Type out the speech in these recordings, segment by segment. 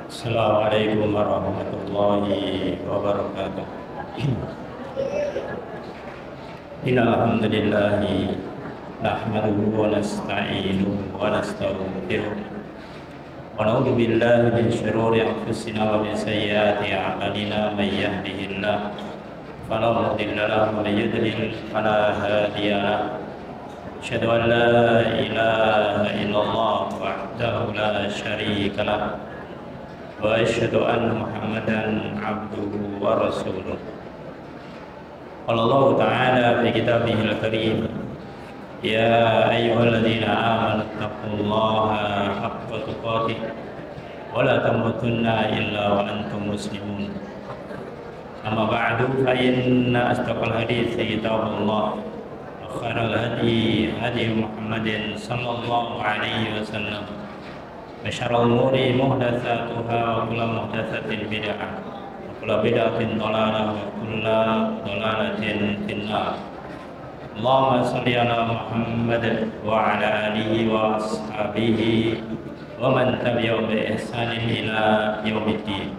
Assalamualaikum warahmatullahi wabarakatuh. Innal hamdalillah nahmaduhu wa nasta'inuhu wa nastaghfiruh wa na'udzu billahi min shururi anfusina wa min sayyiati a'malina may yahdihillahu fala mudilla lahu wa may yudlil fala hadiya lahu. Asyhadu an la ilaha illallah wahdahu la syarika lahu wa asyhadu anna Muhammadan abduhu wa rasuluh. Qala Allah ta'ala fi kitabihil karim, ya ayyuhalladzina amanu taqullaha haqqa tuqatih wa la tamutunna illa wa antum muslimun. Amma ba'du, fa inna asdaqal hadithi kitabullah wa khairal hadi hadi Muhammadin sallallahu alaihi wasallam. Syarrul umuri muhdatsatuha wa kullu muhdatsatin bid'ah wa kullu bid'atin dhalalah wa kullu dhalalatin finnar. Allahumma shalli ala Muhammad wa ala alihi wa ashabihi wa man tabi'ahum bi ihsanin ila yaumiddin.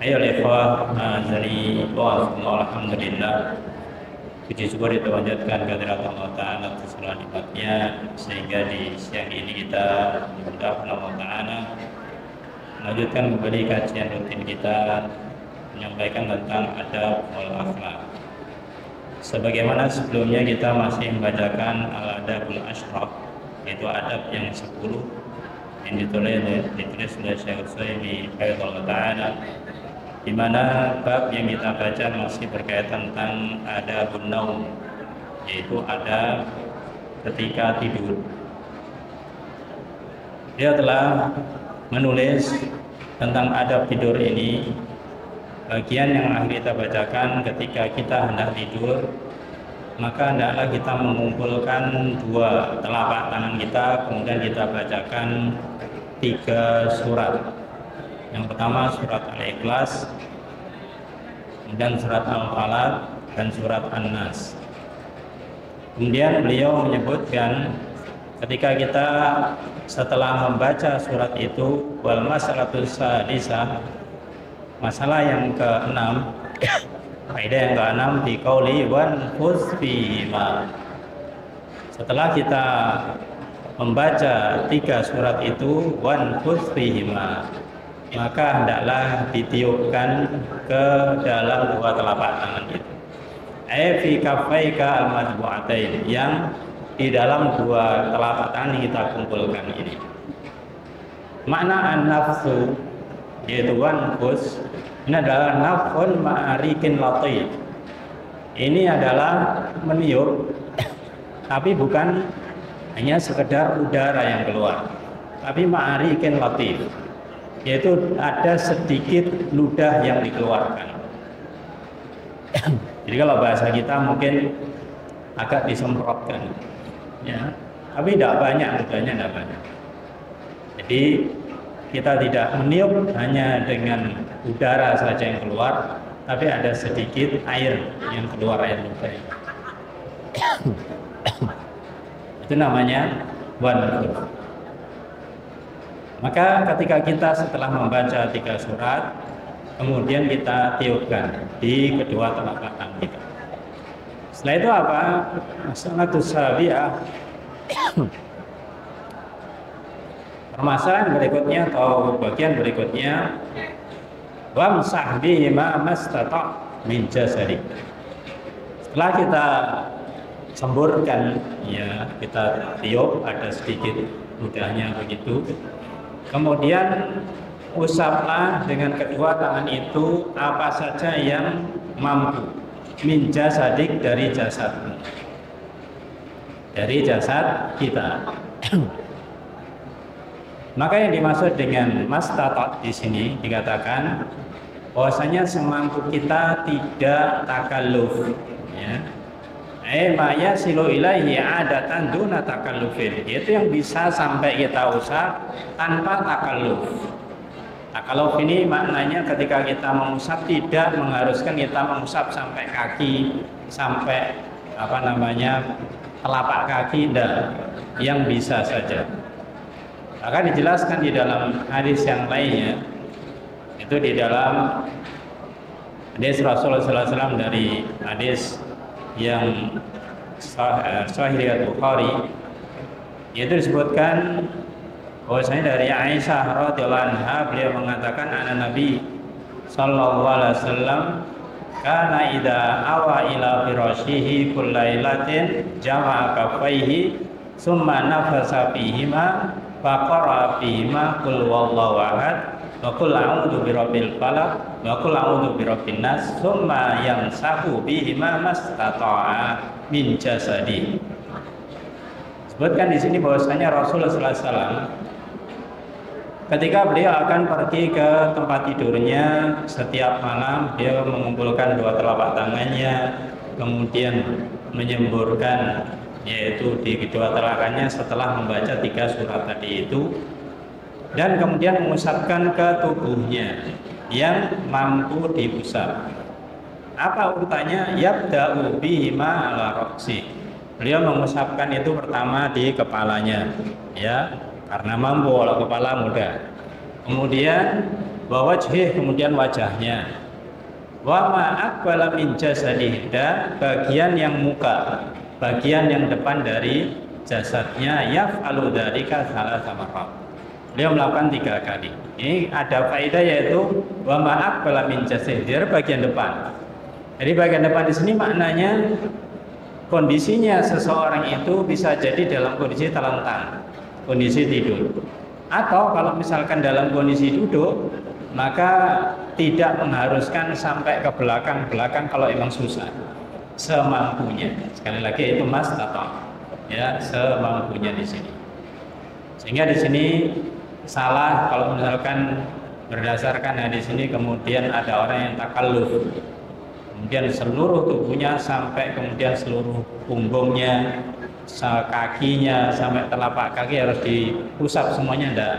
Ayo ikhwah, azani wa alhamdulillah. Puji syukur kita panjatkan kehadirat Allah Ta'ala atas segala nikmatnya, sehingga di siang ini kita dimudahkan Allah Ta'ala melanjutkan kembali kajian rutin kita menyampaikan tentang adab wal akhlak. Sebagaimana sebelumnya kita masih membacakan al-adabul asyraf, yaitu adab yang 10 yang ditulis oleh Syekh Utsaimin rahimahullah Ta'ala, di mana bab yang kita baca masih berkaitan tentang adabun naum, yaitu adab ketika tidur. Dia telah menulis tentang adab tidur ini. Bagian yang akan kita bacakan, ketika kita hendak tidur, maka hendaklah kita mengumpulkan dua telapak tangan kita, kemudian kita bacakan 3 surat. Yang pertama surat Al-Ikhlas, kemudian surat Al-Falaq, dan surat An-Nas. Kemudian beliau menyebutkan ketika kita setelah membaca surat itu, wal mas'alatus sadisah, masalah yang ke-6, faedah yang ke-6, di qauli wan fuzfima. Setelah kita membaca 3 surat itu, wan fuzfima, maka hendaklah ditiupkan ke dalam 2 telapak tangan itu. Fi kaffaika al-majmu'atain, yang di dalam 2 telapak tangan yang kita kumpulkan ini. Makna an-nafsu, yaitu wanfus, ini adalah nafun ma'arikin latif. Ini adalah meniup, tapi bukan hanya sekedar udara yang keluar, tapi ma'arikin latif, yaitu ada sedikit ludah yang dikeluarkan. Jadi kalau bahasa kita mungkin agak disemprotkan, ya, tapi tidak banyak, ludahnya tidak banyak. Jadi kita tidak meniup hanya dengan udara saja yang keluar, tapi ada sedikit air yang keluar, air ludah. Itu namanya wanfus. Maka ketika kita setelah membaca 3 surat, kemudian kita tiupkan di kedua telapak tangan kita. Setelah itu apa? Masalatus sabi'ah. Permasalahan berikutnya atau bagian berikutnya, wamsah bihi ma mastata' min jasadik. Setelah kita semburkan, ya, kita tiup, ada sedikit ludahnya begitu. Kemudian usaplah dengan kedua tangan itu apa saja yang mampu, min jasadik, dari jasadmu, dari jasad kita. Maka yang dimaksud dengan mastata' di sini dikatakan bahwasanya semampu kita, tidak takalluf, ya. Maya silu ilaihi adatan duna takallufin, itu yang bisa sampai kita usap tanpa takalluf. Takalluf ini maknanya ketika kita mengusap tidak mengharuskan kita mengusap sampai kaki, sampai telapak kaki, tidak, yang bisa saja. Maka dijelaskan di dalam hadis yang lainnya, itu di dalam hadis Rasulullah SAW dari hadis yang Sahih riwayat Bukhari, yaitu disebutkan bahwasanya dari Aisyah radhiyallahu anha, beliau mengatakan anak Nabi sallallahu alaihi wasallam kana idza awa ila firashihi kullailatin jama'a kaffaihi summa nafasa fihima faqara fihima qul wallahu ahad wa qul a'udzu birabbil falaq wa qul a'udzu birabbin nas summa yamsahu bihima mastata'a min jasadi. Sebutkan di sini bahwasanya Rasulullah sallallahu alaihi wasallam ketika beliau akan pergi ke tempat tidurnya setiap malam, beliau mengumpulkan dua telapak tangannya, kemudian menyemburkan, yaitu di kedua telakannya setelah membaca 3 surat tadi itu, dan kemudian mengusapkan ke tubuhnya yang mampu diusap. Apa urutannya? Yabda'u bihima ala ra'si. Beliau mengusapkan itu pertama di kepalanya, ya, karena mampu, kalau kepala mudah. Kemudian wajhih, kemudian wajahnya. Wa ma aqbala min jasadihi, dan bagian yang muka, bagian yang depan dari jasadnya, yaf'alu dzalika thalatha marrat. Beliau melakukan 3 kali. Ini ada faedah, yaitu wa ma aqbala min jasadihi, dari bagian depan. Jadi bagian depan di sini maknanya kondisinya seseorang itu bisa jadi dalam kondisi terlentang, kondisi tidur, atau kalau misalkan dalam kondisi duduk, maka tidak mengharuskan sampai ke belakang kalau emang susah, semampunya. Sekali lagi itu mas atau ya, semampunya di sini. Sehingga di sini salah kalau misalkan berdasarkan hadis ini kemudian ada orang yang takalluf, kemudian seluruh tubuhnya sampai kemudian seluruh punggungnya, kakinya sampai telapak kaki harus diusap semuanya, enggak.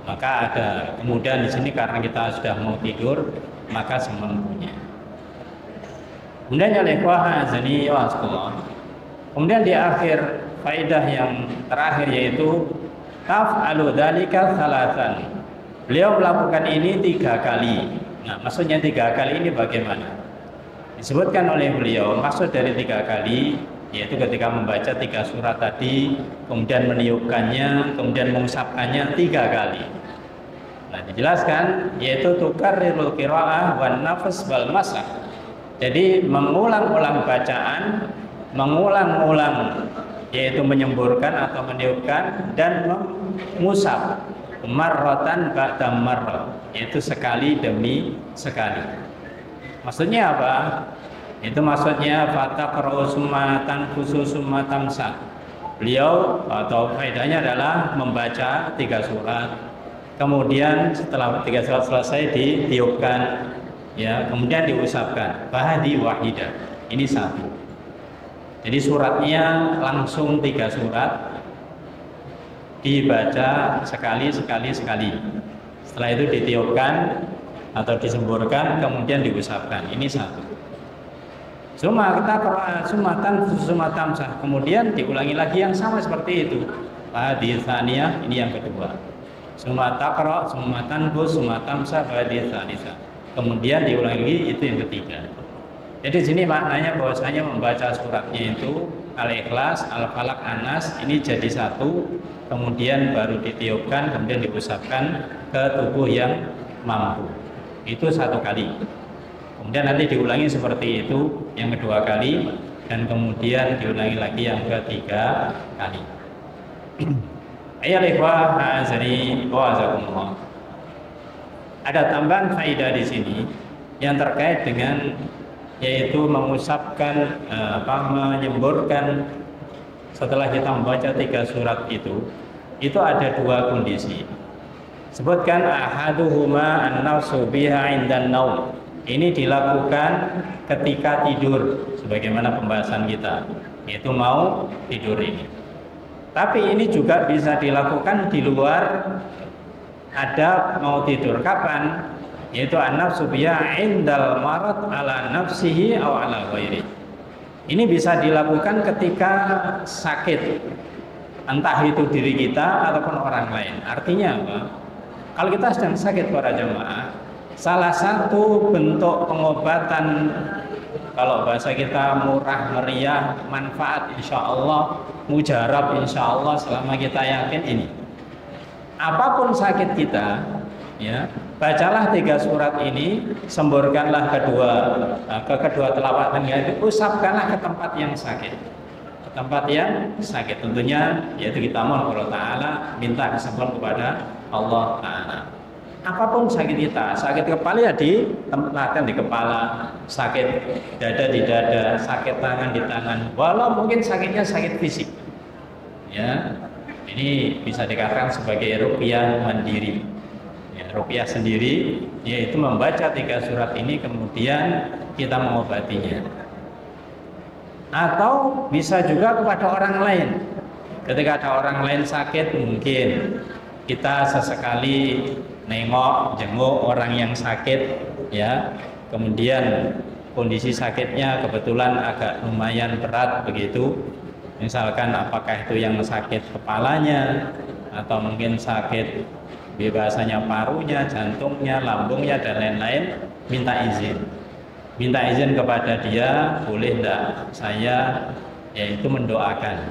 Maka ada kemudian di sini karena kita sudah mau tidur, maka semampunya. Kemudian ya ikhwah azani wa asqallah. Kemudian di akhir faedah yang terakhir, yaitu taf'alu dzalika thalathan. Beliau melakukan ini 3 kali. Nah, maksudnya 3 kali ini bagaimana? Disebutkan oleh beliau, maksud dari 3 kali yaitu ketika membaca 3 surat tadi, kemudian meniupkannya, kemudian mengusapkannya 3 kali. Nah, dijelaskan yaitu tukarrirul qiraah wan nafas wal masah. Jadi mengulang-ulang bacaan, mengulang-ulang yaitu menyemburkan atau meniupkan, dan mengusap marratan ba'da marrah, yaitu sekali demi sekali. Maksudnya apa? Itu maksudnya fataqra'u sumatan khususumma tamsa. Beliau atau faedahnya adalah membaca 3 surat, kemudian setelah 3 surat selesai ditiupkan, ya, kemudian diusapkan. Bahadi wahidah. Ini 1. Jadi suratnya langsung 3 surat, dibaca sekali. Setelah itu ditiupkan atau disemburkan, kemudian diusapkan. Ini 1. Suma kita sumatan sumatan sah. Kemudian diulangi lagi yang sama seperti itu. Hadis tsaniyah, ini yang kedua. Suma taqra sumatan sumatan sah hadis tsaniyah. Kemudian diulangi lagi, itu yang ketiga. Jadi sini maknanya bahwasanya membaca suratnya itu Al-Ikhlas, Al-Falaq, An-Nas, ini jadi 1, kemudian baru ditiupkan, kemudian diusapkan ke tubuh yang mampu. Itu 1 kali. Kemudian nanti diulangi seperti itu yang kedua kali, dan kemudian diulangi lagi yang ketiga kali. Ayo ikhwah azani wa azakumullah. Ada tambahan faedah di sini yang terkait dengan yaitu mengusapkan menyemburkan setelah kita membaca 3 surat itu ada 2 kondisi. Sebutkan ahaduhuma an-nafsu biha 'indan naum. Ini dilakukan ketika tidur, sebagaimana pembahasan kita, yaitu mau tidur ini. Tapi ini juga bisa dilakukan di luar ada mau tidur. Kapan? Yaitu an-nafsu biha 'indal marad ala nafsihi aw ala ghairi. Ini bisa dilakukan ketika sakit, entah itu diri kita ataupun orang lain. Artinya apa? Kalau kita sedang sakit para jemaah, salah satu bentuk pengobatan, kalau bahasa kita murah meriah, manfaat insya Allah, mujarab insya Allah selama kita yakin ini. Apapun sakit kita, ya, bacalah 3 surat ini, semburkanlah kedua telapak tangan itu, usapkanlah ke tempat yang sakit. Ke tempat yang sakit tentunya, yaitu kita mohon Allah Ta'ala, minta kesembuhan kepada Allah Ta'ala. Apapun sakit kita, sakit kepala ya ditempatkan di kepala, sakit dada di dada, sakit tangan di tangan, walau mungkin sakitnya sakit fisik, ya, ini bisa dikatakan sebagai ruqyah mandiri, ya, ruqyah sendiri, yaitu membaca 3 surat ini kemudian kita mengobatinya. Atau bisa juga kepada orang lain, ketika ada orang lain sakit, mungkin kita sesekali nengok, jenguk orang yang sakit, ya, kemudian kondisi sakitnya kebetulan agak lumayan berat begitu, misalkan apakah itu yang sakit kepalanya atau mungkin sakit biasanya parunya, jantungnya, lambungnya dan lain-lain, minta izin kepada dia, boleh enggak saya, yaitu mendoakan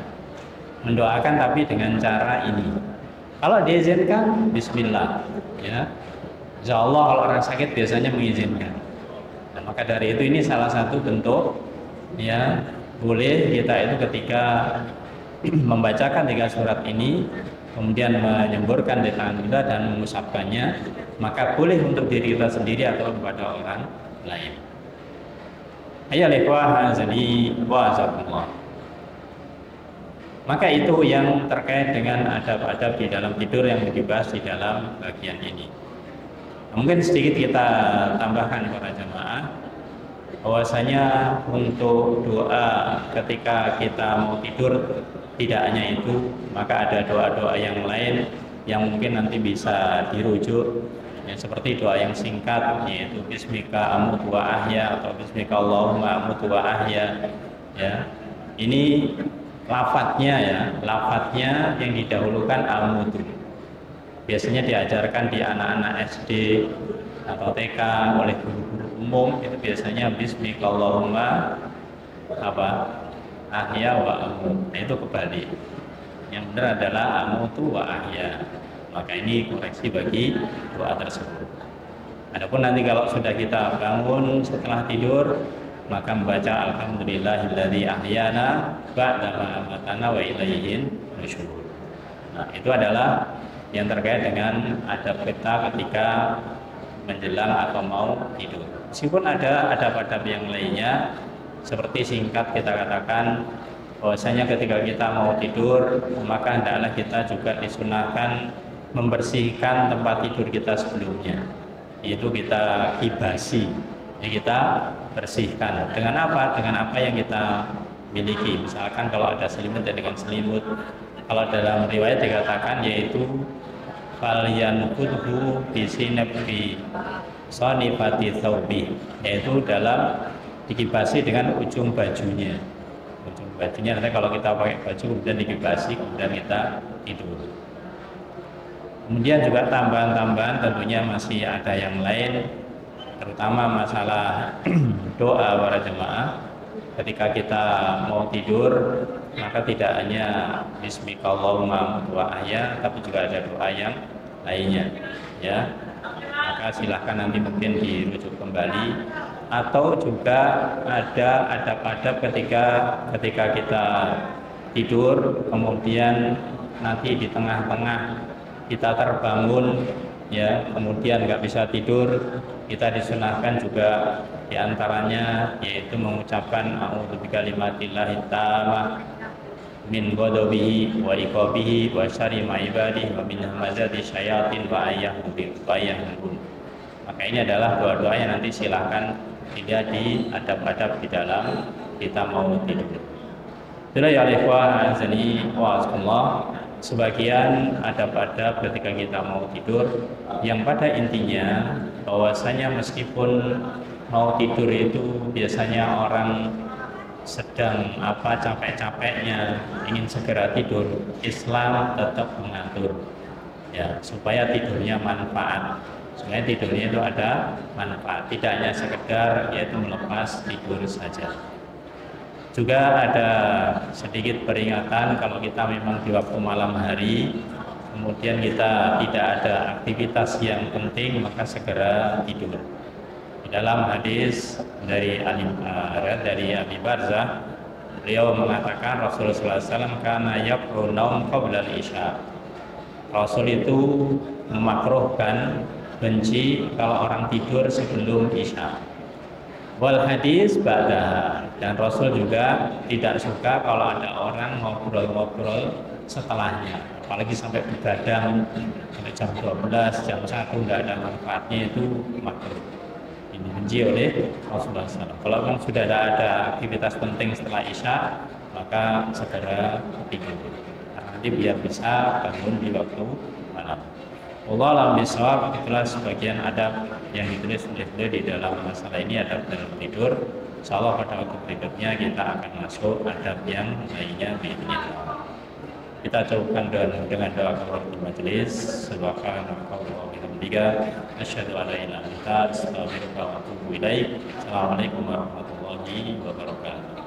tapi dengan cara ini. Kalau diizinkan, bismillah, ya. Insya Allah kalau orang sakit biasanya mengizinkan. Nah, maka dari itu ini salah satu bentuk, ya, boleh kita itu ketika membacakan 3 surat ini, kemudian menyemburkan di tangan kita dan mengusapkannya, maka boleh untuk diri kita sendiri atau kepada orang lain. Ayo ikhwah azani wa azakumullah. Maka itu yang terkait dengan adab-adab di dalam tidur yang dibahas di dalam bagian ini. Mungkin sedikit kita tambahkan para jemaah, bahwasanya untuk doa ketika kita mau tidur tidak hanya itu, maka ada doa-doa yang lain yang mungkin nanti bisa dirujuk, ya, seperti doa yang singkat, yaitu Bismika amutu wa ahya atau Bismika Allahumma amutu wa ahya, ya. Ini lafadznya yang didahulukan amutu. Biasanya diajarkan di anak-anak SD atau TK oleh guru-guru umum, itu biasanya Bismillahirrahmanirrahim ahya wa amut. Nah, itu kebalik. Yang benar adalah amutu wa ahya. Maka ini koreksi bagi doa tersebut. Adapun nanti kalau sudah kita bangun setelah tidur, maka membaca alhamdulillahilladzi ahyana ba'da ma amatana wa ilaihin nusyur. Nah, itu adalah yang terkait dengan adab kita ketika menjelang atau mau tidur. Meskipun ada adab-adab yang lainnya, seperti singkat kita katakan bahwasanya ketika kita mau tidur, maka hendaklah kita juga disunahkan membersihkan tempat tidur kita sebelumnya, yaitu kita kibasi. Jadi kita bersihkan dengan apa? Dengan apa yang kita miliki. Misalkan kalau ada selimut, ya dengan selimut. Kalau dalam riwayat dikatakan yaitu falyanqudhu bisinabbi sanifati thawbi, yaitu dalam dikibasi dengan ujung bajunya. Ujung bajunya nanti kalau kita pakai baju kemudian dikibasi, kemudian kita tidur. Kemudian juga tambahan-tambahan tentunya masih ada yang lain, terutama masalah doa para jemaah. Ketika kita mau tidur, maka tidak hanya Bismillahirrahmanirrahim wa ahya, tapi juga ada doa yang lainnya, ya. Maka silahkan nanti mungkin dirujuk kembali, atau juga ada adab-adab ketika kita tidur, kemudian nanti di tengah-tengah kita terbangun, ya, kemudian nggak bisa tidur, kita disunahkan juga diantaranya yaitu mengucapkan a'udzu bikalimatillahi tammah min ghadabihi wa iqabihi wa syarri ma ibadihi wa min hamazati syayatin wa ayyahum. Maka ini adalah doa-doa yang nanti silahkan dilihat di adab-adab di dalam kita mau tidur. Itulah ya ikhwah azani wa azakumullah, sebagian adab-adab ketika kita mau tidur yang pada intinya bahwasanya meskipun mau tidur itu biasanya orang sedang capek-capeknya ingin segera tidur, Islam tetap mengatur ya supaya tidurnya manfaat, supaya tidurnya itu ada manfaat, tidak hanya sekedar yaitu melepas tidur saja. Juga ada sedikit peringatan kalau kita memang di waktu malam hari kemudian kita tidak ada aktivitas yang penting, maka segera tidur. Di dalam hadis dari Abi Barzah, beliau mengatakan Rasulullah SAW kana yaqru naum qabla al-isya. Rasul itu memakruhkan, benci kalau orang tidur sebelum isya. Wal hadis ba'daha, dan Rasul juga tidak suka kalau ada orang ngobrol-ngobrol setelahnya, apalagi sampai begadang sampai jam 12, jam 1 tidak ada manfaatnya, itu makruh. Ini dibenci oleh Rasulullah SAW. Kalau memang sudah ada aktivitas penting setelah isya, maka segera tidur, nanti biar bisa bangun di waktu malam. Allah alam bisawab. Itulah sebagian adab yang ditulis oleh beliau di dalam masalah ini, adab dalam tidur. Insyaallah pada waktu berikutnya kita akan masuk adab yang lainnya biidznillah. Kita cukupkan dengan doa kafaratul majelis. Subhanallah wa bihamdika asyhadu an la ilaha illa anta astaghfiruka wa atubu ilaik. Assalamualaikum warahmatullahi wabarakatuh.